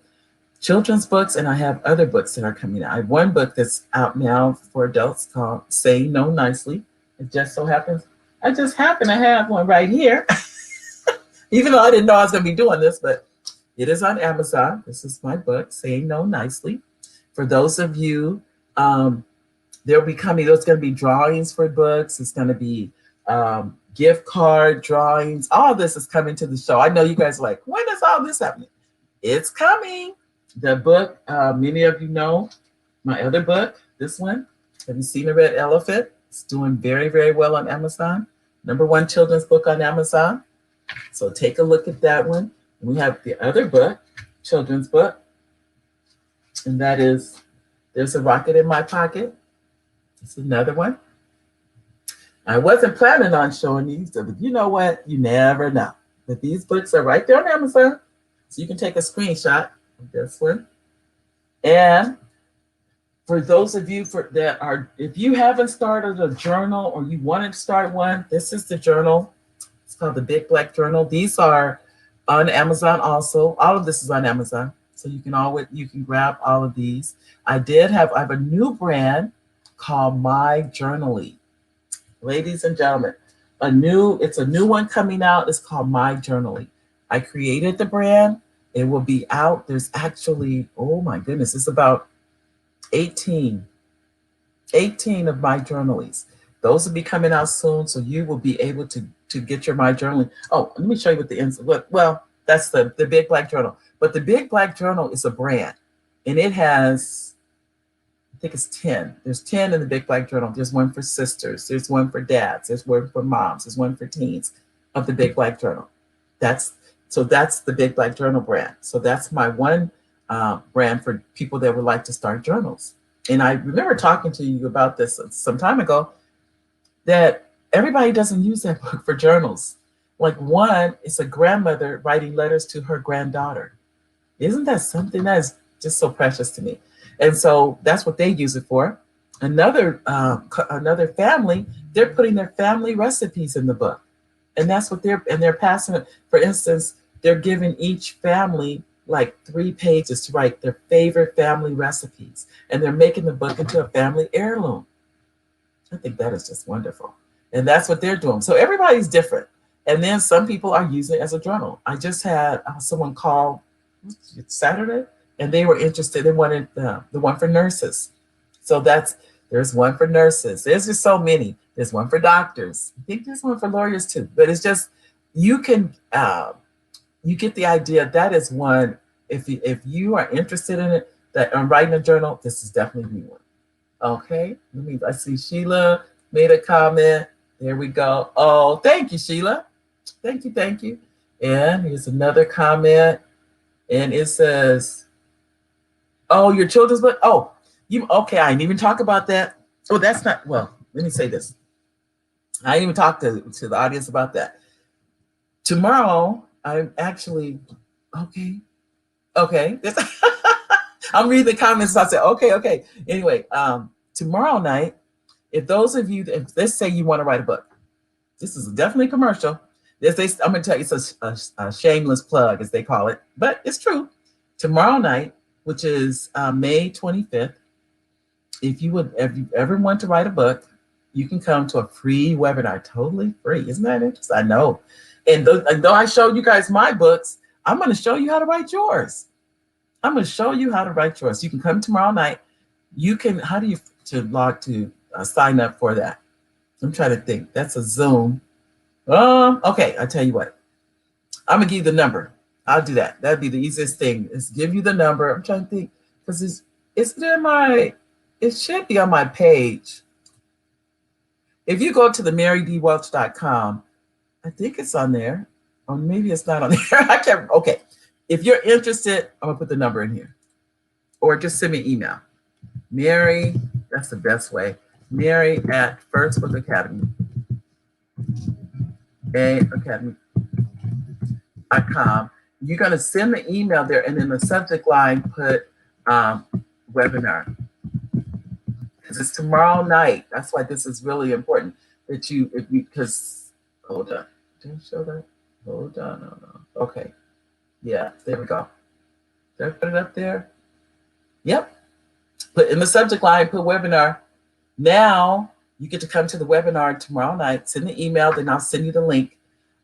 children's books, and I have other books that are coming out. I have one book that's out now for adults called Saying No Nicely. It just so happens, I just happen to have one right here, even though I didn't know I was going to be doing this, but it is on Amazon. This is my book, Saying No Nicely. For those of you, there's going to be drawings for books. It's going to be gift card drawings. All of this is coming to the show. I know you guys are like, when is all this happening? It's coming. The book, many of you know, my other book, this one. Have you seen The Red Elephant? It's doing very, very well on Amazon. #1 children's book on Amazon. So take a look at that one. We have the other book, children's book, and that is There's a Rocket in My Pocket. It's another one. I wasn't planning on showing these, but you know what? You never know. But these books are right there on Amazon. So you can take a screenshot of this one. And for those of you if you haven't started a journal or you wanted to start one, this is the journal. It's called the Big Black Journal. These are on Amazon also. All of this is on Amazon. So you can grab all of these. I have a new brand called My Journaly. Ladies and gentlemen, it's a new one coming out. It's called My Journaly. I created the brand. It will be out. There's actually, oh my goodness, it's about 18 of My Journalies. Those will be coming out soon, so you will be able to get your My Journaling. Oh, let me show you what the inside. Well, that's the Big Black Journal. But the Big Black Journal is a brand, and it has, I think it's 10. There's 10 in the Big Black Journal. There's one for sisters. There's one for dads. There's one for moms. There's one for teens of the Big Black Journal. That's the Big Black Journal brand. So that's my one brand for people that would like to start journals. And I remember talking to you about this some time ago, that everybody doesn't use that book for journals. Like one, it's a grandmother writing letters to her granddaughter. Isn't that something that is just so precious to me? And so that's what they use it for. Another family, they're putting their family recipes in the book. And that's what they're passing it. For instance, they're giving each family like 3 pages to write their favorite family recipes. And they're making the book into a family heirloom. I think that is just wonderful. And that's what they're doing. So everybody's different. And then some people are using it as a journal. I just had someone call Saturday, and they were interested. They wanted the one for nurses. So there's one for nurses. There's just so many. There's one for doctors. I think there's one for lawyers too. But it's just, you can you get the idea. That is one. If you are interested in it, that I'm writing a journal, this is definitely the one. Okay. I see Sheila made a comment. There we go. Oh, thank you, Sheila. Thank you, thank you. And here's another comment, and it says, "Oh, your children's book. Oh, you okay? I didn't even talk about that. Oh, that's not well. Let me say this. I didn't even talk to the audience about that. Tomorrow, I'm actually okay. Okay. I'm reading the comments. So I said, okay, okay. Anyway, tomorrow night, if those of you, if let's say you want to write a book, this is definitely commercial. I'm going to tell you, it's a shameless plug, as they call it, but it's true. Tomorrow night, which is May 25th, if you ever want to write a book, you can come to a free webinar, totally free. Isn't that interesting? I know. And though I showed you guys my books, I'm going to show you how to write yours. I'm going to show you how to write yours. You can come tomorrow night. You can, how do you sign up for that? I'm trying to think. That's a Zoom. Okay, I'll tell you what. I'm going to give you the number. I'll do that. That'd be the easiest thing, is give you the number. I'm trying to think, because it should be on my page. If you go to the marydwelch.com, I think it's on there. Or maybe it's not on there. I can't. Okay. If you're interested, I'm going to put the number in here. Or just send me an email. Mary, that's the best way. Mary at First Book Academy. Academy.com. You're going to send the email there, and in the subject line, put webinar. Because it's tomorrow night. That's why this is really important. Because, hold on. Did I show that? Hold on. No. Okay. Yeah, there we go. Did I put it up there? Yep. Put in the subject line, put webinar. Now you get to come to the webinar tomorrow night. Send the email, then I'll send you the link.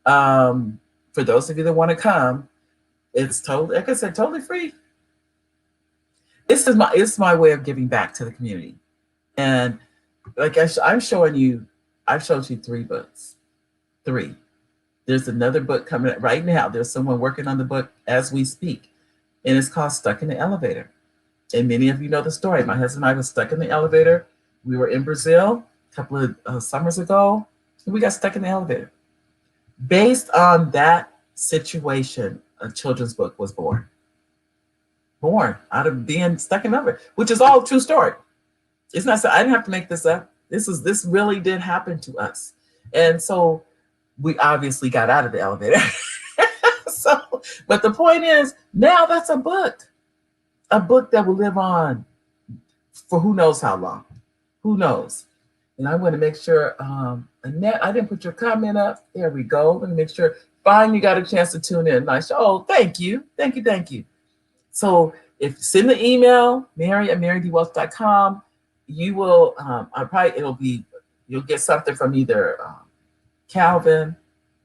For those of you that want to come, it's totally, like I said, totally free. It's my way of giving back to the community. And like I've showed you 3 books. 3. There's another book coming up right now. There's someone working on the book as we speak, and it's called Stuck in the Elevator. And many of you know the story. My husband and I were stuck in the elevator. We were in Brazil a couple of summers ago, and we got stuck in the elevator. Based on that situation, a children's book was born. Born out of being stuck in the elevator, which is all a true story. It's not, I didn't have to make this up. This really did happen to us. And so we obviously got out of the elevator. But the point is, now that's a book that will live on for who knows how long. Who knows? And I want to make sure, Annette, I didn't put your comment up. There we go. Let me make sure. Fine, you got a chance to tune in. Nice. Oh, thank you. Thank you. Thank you. So if send the email, mary@marydwelch.com, you will, you'll get something from either Calvin,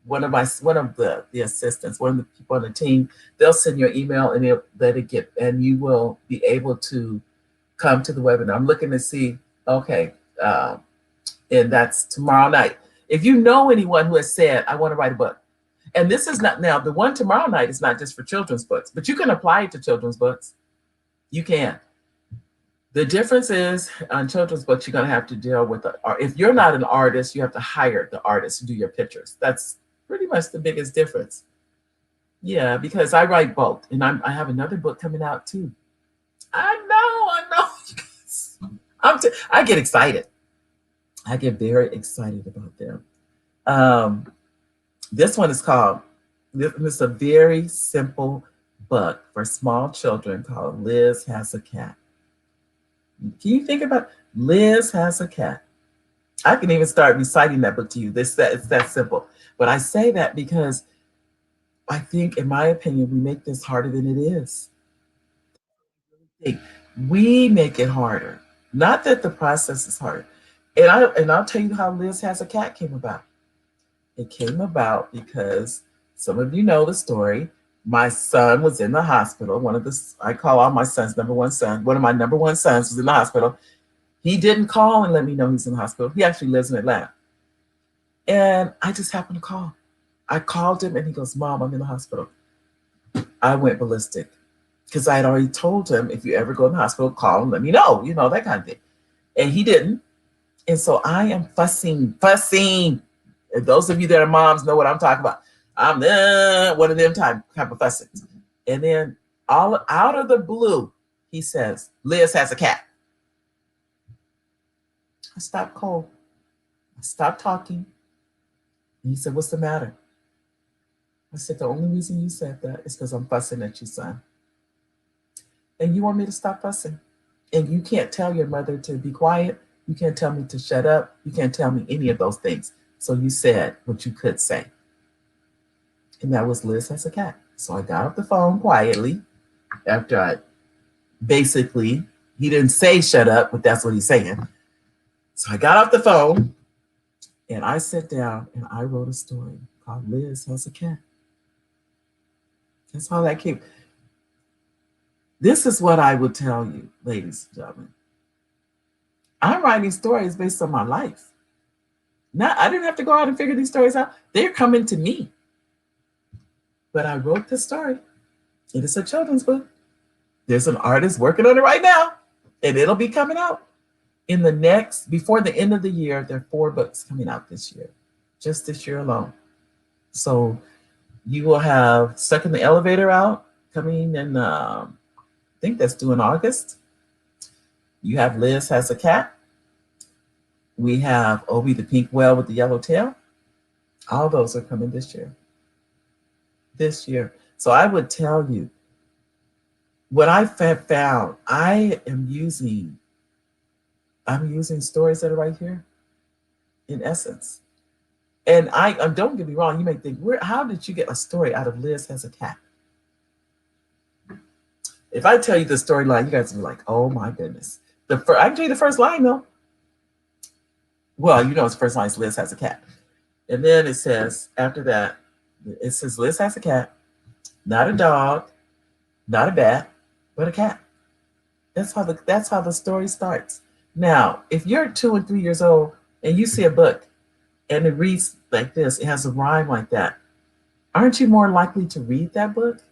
one of the assistants, one of the people on the team. They'll send you an email, and they'll let it get, and you will be able to come to the webinar. I'm looking to see, okay, and that's tomorrow night. If you know anyone who has said, I want to write a book, and this is not, now the one tomorrow night is not just for children's books, but you can apply it to children's books. You can. The difference is on children's books, you're going to have to deal with if you're not an artist, you have to hire the artist to do your pictures. That's pretty much the biggest difference. Yeah, because I write both, and I have another book coming out too. I know. I get excited. I get very excited about them. This one is called, this is a very simple book for small children called Liz Has a Cat. Can you think about Liz Has a Cat? I can even start reciting that book to you. It's that simple. But I say that because I think, in my opinion, we make this harder than it is. We make it harder. Not that the process is hard. And I'll tell you how Liz Has a Cat came about. It came about because some of you know the story. My son was in the hospital. I call all my sons number one son. One of my number one sons was in the hospital. He didn't call and let me know he's in the hospital. He actually lives in Atlanta. And I just happened to call. I called him and he goes, Mom, I'm in the hospital. I went ballistic because I had already told him, if you ever go in the hospital, call and let me know, that kind of thing. And he didn't. And so I am fussing. And those of you that are moms know what I'm talking about. I'm one of them type of fussing. And then all out of the blue, he says, Liz has a cat. I stopped cold. I stopped talking. And he said, what's the matter? I said, the only reason you said that is because I'm fussing at you, son. And you want me to stop fussing. And you can't tell your mother to be quiet. You can't tell me to shut up. You can't tell me any of those things. So you said what you could say. And that was Liz has a cat. So I got off the phone quietly after I basically, he didn't say shut up, but that's what he's saying. So I got off the phone and I sat down and I wrote a story called Liz has a cat. That's how that came. This is what I would tell you, ladies and gentlemen. I'm writing stories based on my life. Now, I didn't have to go out and figure these stories out. They're coming to me. But I wrote the story. It is a children's book. There's an artist working on it right now, and it'll be coming out before the end of the year. There are 4 books coming out this year, just this year alone. So you will have Stuck in the Elevator out coming in, I think that's due in August. You have Liz Has a Cat. We have Obi the Pink Whale with the Yellow Tail. All those are coming this year. So I would tell you, what I found, I'm using stories that are right here, in essence. And don't get me wrong, you may think, how did you get a story out of Liz Has a Cat? If I tell you the storyline, you guys will be like, oh my goodness. I can tell you the first line though. Well, the first line is Liz has a cat. And then it says, after that, it says Liz has a cat, not a dog, not a bat, but a cat. That's how the story starts. Now, if you're 2 and 3 years old and you see a book and it reads like this, it has a rhyme like that, aren't you more likely to read that book?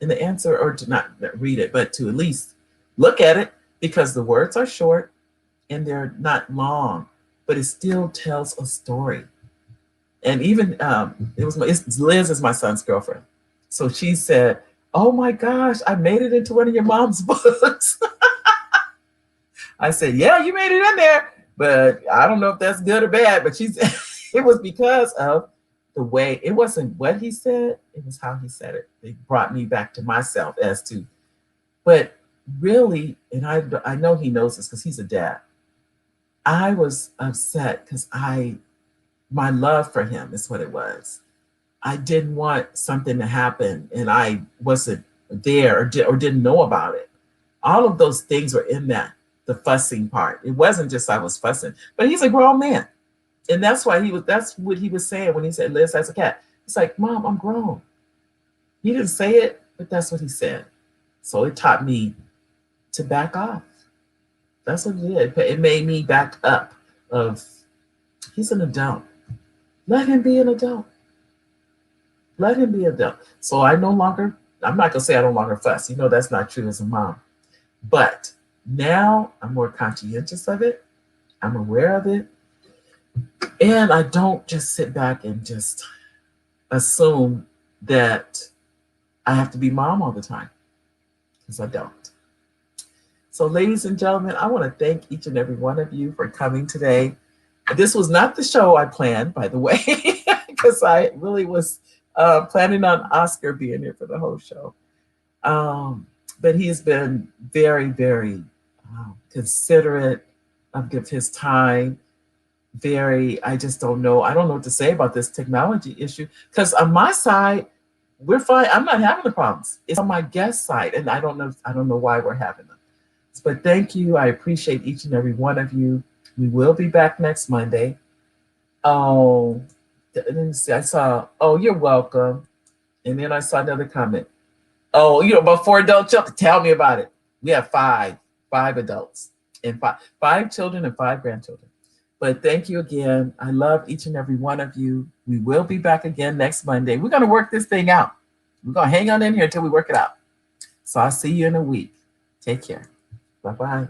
And the answer, or to not read it, but to at least look at it, because the words are short and they're not long, but it still tells a story. And even Liz is my son's girlfriend. So she said, oh my gosh, I made it into one of your mom's books. I said, yeah, you made it in there, but I don't know if that's good or bad. But it was because of the way, it wasn't what he said, it was how he said it. It brought me back to myself but really, and I know he knows this because he's a dad. I was upset because my love for him is what it was. I didn't want something to happen and I wasn't there or didn't know about it. All of those things were in the fussing part. It wasn't just I was fussing, but he's a grown man. And that's what he was saying when he said Liz has a cat. It's like, Mom, I'm grown. He didn't say it, but that's what he said. So it taught me to back off. That's what it did. It made me back up he's an adult. Let him be an adult. Let him be an adult. So I'm not gonna say I no longer fuss. That's not true as a mom. But now I'm more conscientious of it. I'm aware of it. And I don't just sit back and just assume that I have to be mom all the time, because I don't. So ladies and gentlemen, I want to thank each and every one of you for coming today. This was not the show I planned, by the way, because I really was planning on Oscar being here for the whole show. But he's been very, very considerate of his time. I just don't know. I don't know what to say about this technology issue, because on my side, we're fine. I'm not having the problems. It's on my guest side, and I don't know why we're having them. But thank you. I appreciate each and every one of you. We will be back next Monday. Oh, let me see. I saw, oh, you're welcome. And then I saw another comment. Oh, about 4 adult children. Tell me about it. We have five adults and five children and 5 grandchildren. But thank you again. I love each and every one of you. We will be back again next Monday. We're going to work this thing out. We're going to hang on in here until we work it out. So I'll see you in a week. Take care. Bye-bye.